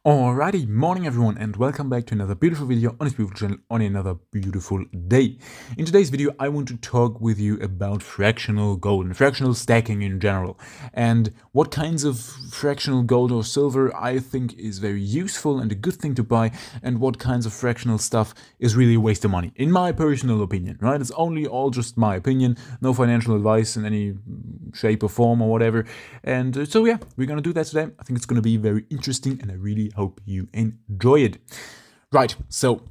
Alrighty, morning everyone, and welcome back to another beautiful video on this beautiful channel on another beautiful day. In today's video, I want to talk with you about fractional gold and fractional stacking in general, and what kinds of fractional gold or silver I think is very useful and a good thing to buy, and what kinds of fractional stuff is really a waste of money, in my personal opinion, right? It's only all just my opinion, no financial advice in any shape or form or whatever. And so yeah, we're gonna do that today. I think it's gonna be very interesting, and I really hope you enjoy it. Right, so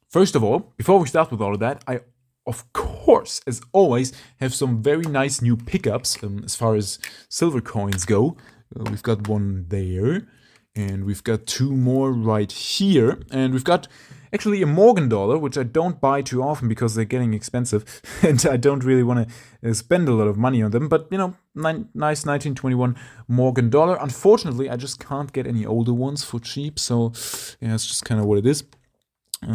first of all, before we start with all of that, I of course, as always, have some very nice new pickups as far as silver coins go. We've got one there, and we've got two more right here, and we've got actually a Morgan dollar, which I don't buy too often because they're getting expensive, and I don't really want to spend a lot of money on them, but you know, nice 1921 Morgan dollar. Unfortunately, I just can't get any older ones for cheap, so yeah, it's just kind of what it is.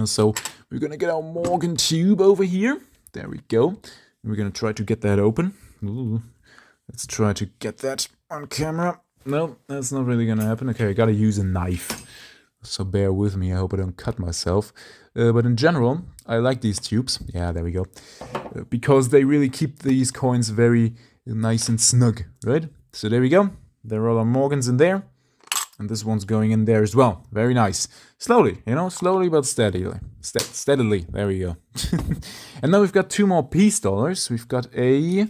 So we're gonna get our Morgan tube over here. There we go. We're gonna try to get that open. Ooh. Let's try to get that on camera. No, that's not really gonna happen. Okay, I gotta use a knife, so bear with me. I hope I don't cut myself. But in general, I like these tubes. Yeah, there we go. Because they really keep these coins very nice and snug, right? So there we go. There are all our Morgans in there. And this one's going in there as well. Very nice. Slowly, you know, slowly but steadily. Steadily. There we go. And now we've got two more peace dollars. We've got a...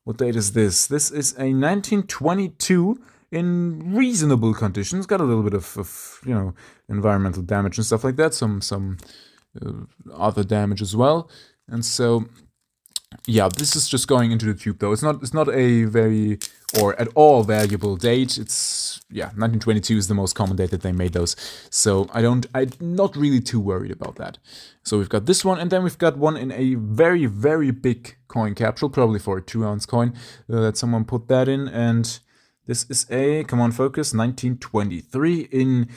What date is this? This is a 1922 in reasonable conditions. Got a little bit of you know, environmental damage and stuff like that. Some other damage as well. And so, yeah, this is just going into the tube though. It's not a very or at all valuable date. It's, yeah, 1922 is the most common date that they made those. So I'm not really too worried about that. So we've got this one, and then we've got one in a very, very big coin capsule, probably for a 2-ounce coin that someone put that in. And this is a, come on, focus, 1923 in,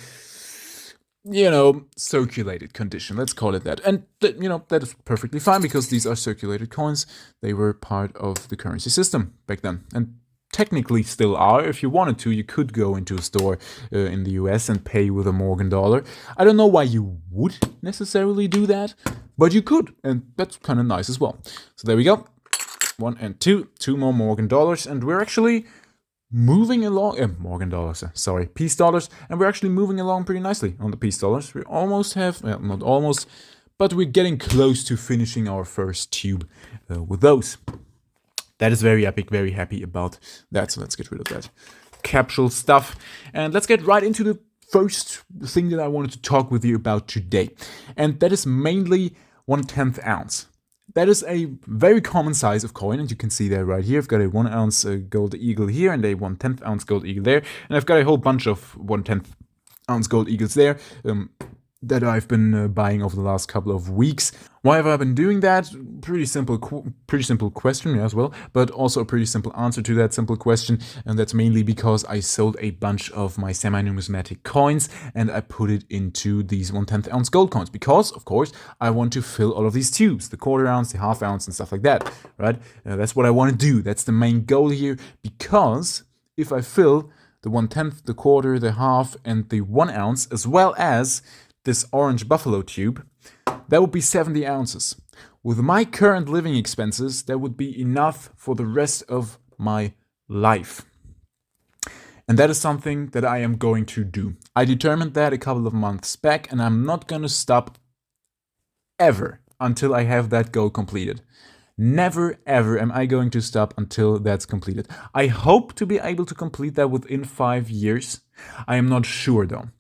you know, circulated condition. Let's call it that. And, you know, that is perfectly fine because these are circulated coins. They were part of the currency system back then. And technically still are. If you wanted to, you could go into a store in the US and pay with a Morgan dollar. I don't know why you would necessarily do that, but you could, and that's kind of nice as well. So there we go. 1 and 2 more Morgan dollars, and we're actually moving along. Morgan dollars, sorry, peace dollars, and we're actually moving along pretty nicely on the peace dollars. We almost have, well, not almost, but we're getting close to finishing our first tube with those. That is very epic, very happy about that. So let's get rid of that capsule stuff. And let's get right into the first thing that I wanted to talk with you about today. And that is mainly 1/10 ounce. That is a very common size of coin, and you can see that right here. I've got a 1 ounce gold eagle here and a 1/10 ounce gold eagle there. And I've got a whole bunch of 1/10 ounce gold eagles there. That I've been buying over the last couple of weeks. Why have I been doing that? Pretty simple question, yeah, as well, but also a pretty simple answer to that simple question, and that's mainly because I sold a bunch of my semi-numismatic coins and I put it into these 1/10 ounce gold coins because, of course, I want to fill all of these tubes, the 1/4 ounce, the 1/2 ounce, and stuff like that, right? That's what I want to do. That's the main goal here, because if I fill the 1/10, the 1/4, the 1/2, and the 1 ounce, as well as this orange buffalo tube, that would be 70 ounces. With my current living expenses, that would be enough for the rest of my life. And that is something that I am going to do. I determined that a couple of months back, and I'm not going to stop ever until I have that goal completed. Never ever am I going to stop until that's completed. I hope to be able to complete that within 5 years. I am not sure though.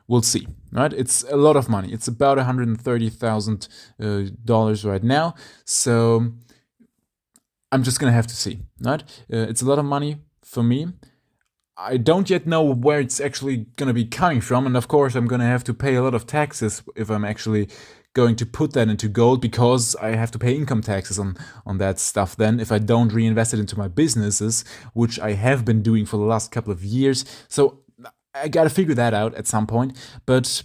We'll see, right? It's a lot of money. It's about $130,000 right now. So I'm just gonna have to see, right? It's a lot of money for me. I don't yet know where it's actually gonna be coming from, and of course I'm gonna have to pay a lot of taxes if I'm actually going to put that into gold, because I have to pay income taxes on that stuff then if I don't reinvest it into my businesses, which I have been doing for the last couple of years. So I gotta figure that out at some point, but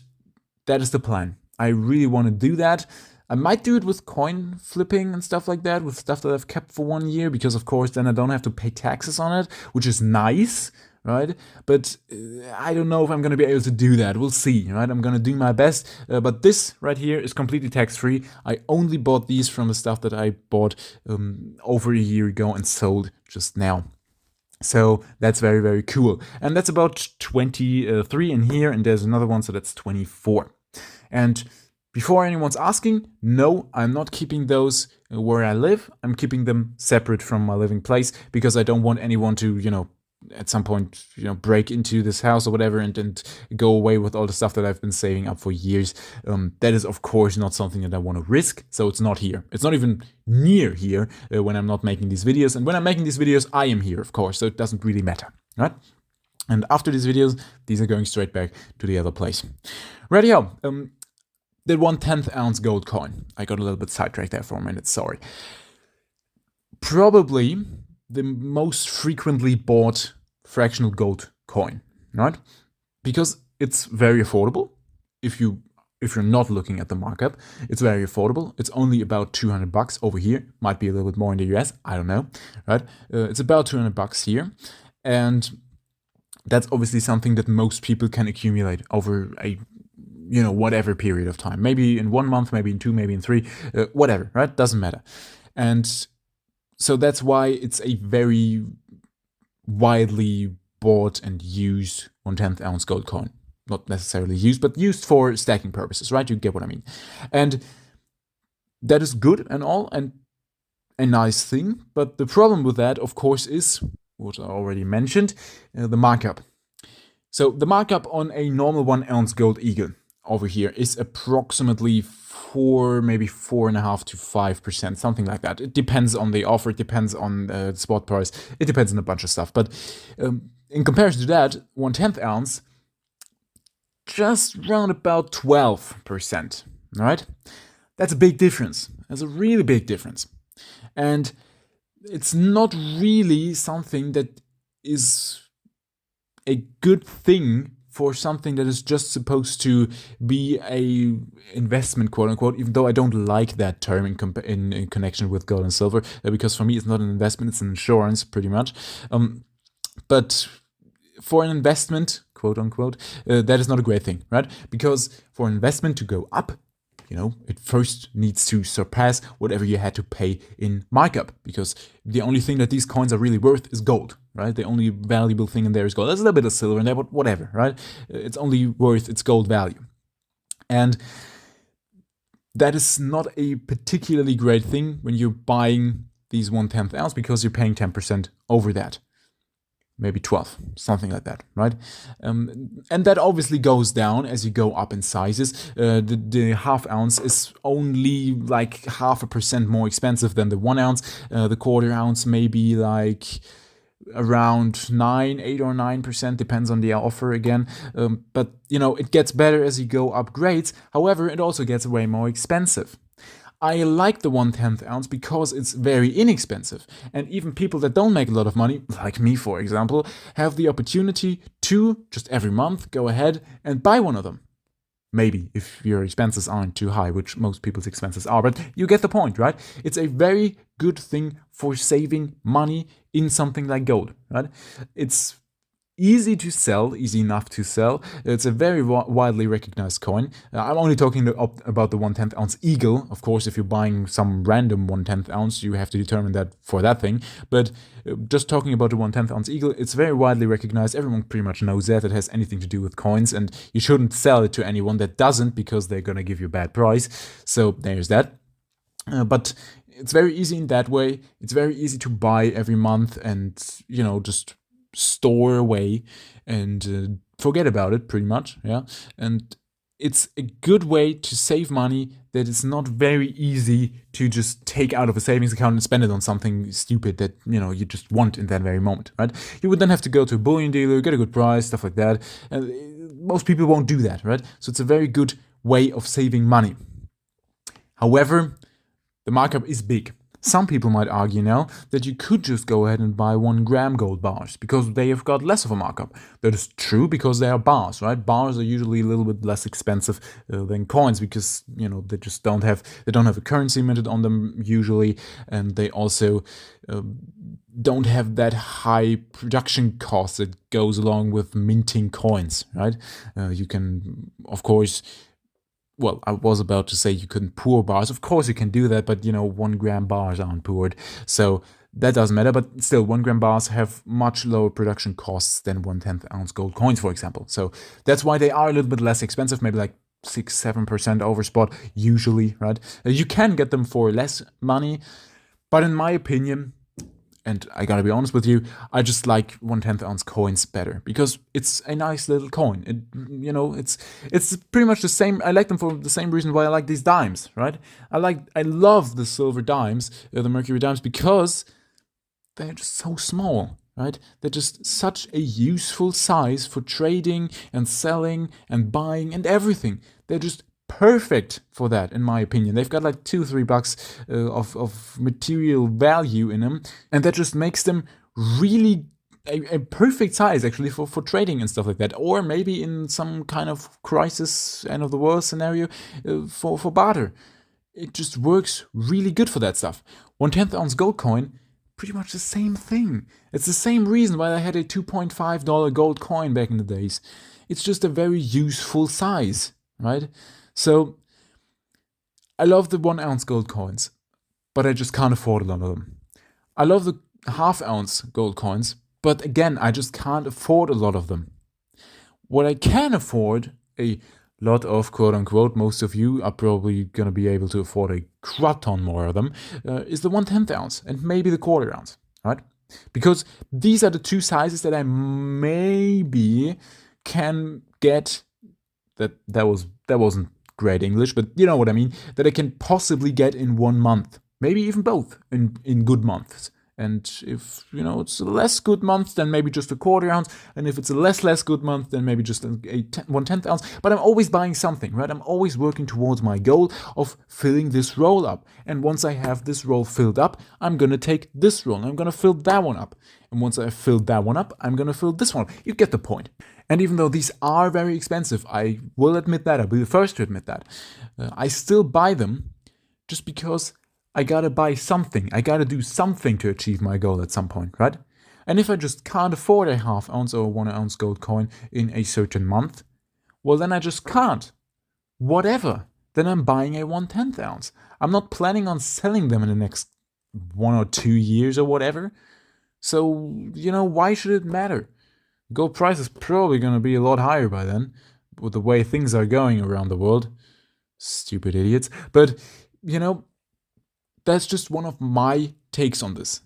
that is the plan. I really want to do that. I might do it with coin flipping and stuff like that, with stuff that I've kept for 1 year, because of course then I don't have to pay taxes on it, which is nice, right? But I don't know if I'm going to be able to do that. We'll see, right? I'm going to do my best. But this right here is completely tax-free. I only bought these from the stuff that I bought over a year ago and sold just now. So that's very, very cool. And that's about 23 in here, and there's another one, so that's 24. And before anyone's asking, no, I'm not keeping those where I live. I'm keeping them separate from my living place because I don't want anyone to, at some point, break into this house or whatever and go away with all the stuff that I've been saving up for years. That is, of course, not something that I want to risk. So it's not here. It's not even near here when I'm not making these videos. And when I'm making these videos, I am here, of course. So it doesn't really matter, right? And after these videos, these are going straight back to the other place. Rightio. The 1/10 ounce gold coin. I got a little bit sidetracked there for a minute. Sorry. Probably the most frequently bought fractional gold coin, right? Because it's very affordable. If you're not looking at the markup, it's very affordable. It's only about $200 over here. Might be a little bit more in the US. I don't know, right? It's about $200 here, and that's obviously something that most people can accumulate over a whatever period of time. Maybe in 1 month, maybe in 2, maybe in 3, whatever, right? Doesn't matter. And so that's why it's a very widely bought and used 1/10 ounce gold coin. Not necessarily used, but used for stacking purposes, right? You get what I mean. And that is good and all, and a nice thing. But the problem with that, of course, is what I already mentioned, the markup. So the markup on a normal 1 ounce gold eagle over here is approximately 4, maybe 4.5 to 5%, something like that. It depends on the offer, it depends on the spot price, it depends on a bunch of stuff. But in comparison to that, 1/10 ounce, just around about 12%, right? That's a big difference. That's a really big difference. And it's not really something that is a good thing for something that is just supposed to be a investment, quote unquote, even though I don't like that term in connection with gold and silver, because for me it's not an investment, it's an insurance, pretty much. But for an investment, quote unquote, that is not a great thing, right? Because for an investment to go up, it first needs to surpass whatever you had to pay in markup, because the only thing that these coins are really worth is gold, right? The only valuable thing in there is gold. There's a little bit of silver in there, but whatever, right? It's only worth its gold value. And that is not a particularly great thing when you're buying these 1/10 ounce, because you're paying 10% over that. Maybe 12, something like that, right? And that obviously goes down as you go up in sizes. The half ounce is only like 0.5% more expensive than the 1 ounce. The 1/4 ounce may be like around 8 or 9%, depends on the offer again. But it gets better as you go up grades. However, it also gets way more expensive. I like the 1/10 ounce because it's very inexpensive, and even people that don't make a lot of money, like me for example, have the opportunity to just every month go ahead and buy one of them. Maybe if your expenses aren't too high, which most people's expenses are, but you get the point, right? It's a very good thing for saving money in something like gold, right? It's easy to sell, easy enough to sell. It's a very widely recognized coin. I'm only talking about the 1/10 ounce eagle. Of course, if you're buying some random 1/10 ounce, you have to determine that for that thing. But just talking about the 1/10 ounce eagle, it's very widely recognized. Everyone pretty much knows that it has anything to do with coins, and you shouldn't sell it to anyone that doesn't, because they're gonna give you a bad price. So there's that. But it's very easy in that way. It's very easy to buy every month and, just store away and forget about it, pretty much, yeah. And it's a good way to save money that is not very easy to just take out of a savings account and spend it on something stupid that you just want in that very moment, right? You would then have to go to a bullion dealer, get a good price, stuff like that, and most people won't do that, right? So it's a very good way of saving money. However, the markup is big. Some people might argue now that you could just go ahead and buy 1 gram gold bars because they have got less of a markup. That is true because they are bars, right? Bars are usually a little bit less expensive than coins because they just don't have a currency minted on them usually, and they also don't have that high production cost that goes along with minting coins, right? You can, of course. Well, I was about to say you couldn't pour bars. Of course you can do that, but 1 gram bars aren't poured. So that doesn't matter, but still 1 gram bars have much lower production costs than 1/10 ounce gold coins, for example. So that's why they are a little bit less expensive, maybe like 6-7% over spot usually, right? You can get them for less money, but in my opinion, and I gotta be honest with you, I just like 1/10 ounce coins better because it's a nice little coin. It's pretty much the same. I like them for the same reason why I like these dimes, right? I love the silver dimes, the mercury dimes, because they're just so small, right? They're just such a useful size for trading and selling and buying and everything. They're just perfect for that, in my opinion. They've got like $2-3 of material value in them, and that just makes them really a perfect size actually for trading and stuff like that, or maybe in some kind of crisis, end of the world scenario, for barter. It just works really good for that stuff. 1/10 ounce gold coin, pretty much the same thing. It's the same reason why I had a $2.5 gold coin back in the days. It's just a very useful size, right? So I love the 1 ounce gold coins, but I just can't afford a lot of them. I love the 1/2 ounce gold coins, but again, I just can't afford a lot of them. What I can afford a lot of, quote unquote, most of you are probably going to be able to afford a crap ton more of them, is the 1/10 ounce and maybe the 1/4 ounce, right? Because these are the two sizes that I maybe can get. That wasn't great English, but you know what I mean, that I can possibly get in 1 month, maybe even both in good months. And if it's a less good month, then maybe just a 1/4 ounce, and if it's a less good month, then maybe just a 1/10 ounce. But I'm always buying something, right? I'm always working towards my goal of filling this roll up. And once I have this roll filled up, I'm gonna take this roll, I'm gonna fill that one up. And once I've filled that one up, I'm gonna fill this one up. You get the point. And even though these are very expensive, I will admit that, I'll be the first to admit that, I still buy them just because I gotta buy something. I gotta do something to achieve my goal at some point, right? And if I just can't afford a 1/2 ounce or 1 ounce gold coin in a certain month, well, then I just can't. Whatever. Then I'm buying a 1/10 ounce. I'm not planning on selling them in the next 1 or 2 years or whatever. So, why should it matter? Gold price is probably going to be a lot higher by then, with the way things are going around the world. Stupid idiots. But, that's just one of my takes on this.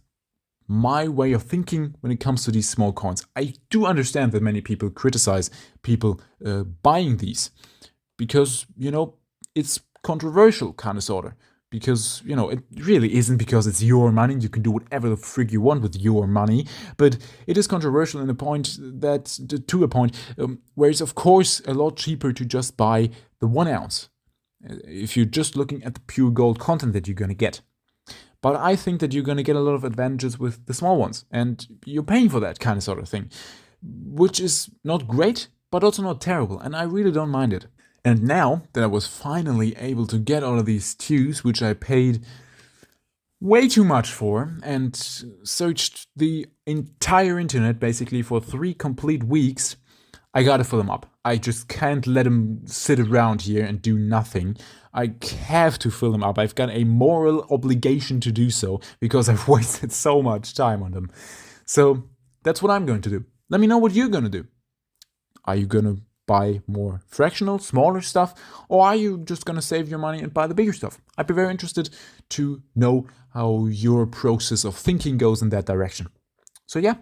My way of thinking when it comes to these small coins. I do understand that many people criticize people buying these because, it's controversial, kind of, sort of. Because, it really isn't because it's your money. You can do whatever the frig you want with your money. But it is controversial to a point where it's, of course, a lot cheaper to just buy the 1 ounce. If you're just looking at the pure gold content that you're going to get. But I think that you're going to get a lot of advantages with the small ones. And you're paying for that kind of sort of thing. Which is not great, but also not terrible. And I really don't mind it. And now that I was finally able to get all of these twos, which I paid way too much for, and searched the entire internet basically for 3 complete weeks, I gotta fill them up. I just can't let them sit around here and do nothing. I have to fill them up. I've got a moral obligation to do so because I've wasted so much time on them. So that's what I'm going to do. Let me know what you're gonna do. Are you gonna buy more fractional, smaller stuff, or are you just gonna save your money and buy the bigger stuff? I'd be very interested to know how your process of thinking goes in that direction. So yeah,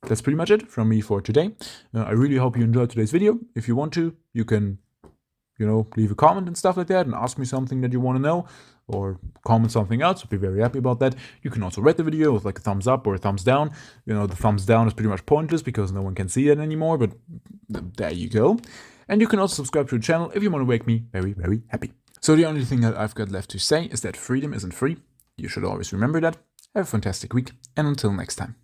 that's pretty much it from me for today. I really hope you enjoyed today's video. If you want to, you can, leave a comment and stuff like that and ask me something that you want to know or comment something else. I'd be very happy about that. You can also rate the video with like a thumbs up or a thumbs down. The thumbs down is pretty much pointless because no one can see it anymore, but there you go. And you can also subscribe to the channel if you want to make me very, very happy. So the only thing that I've got left to say is that freedom isn't free. You should always remember that. Have a fantastic week, and until next time.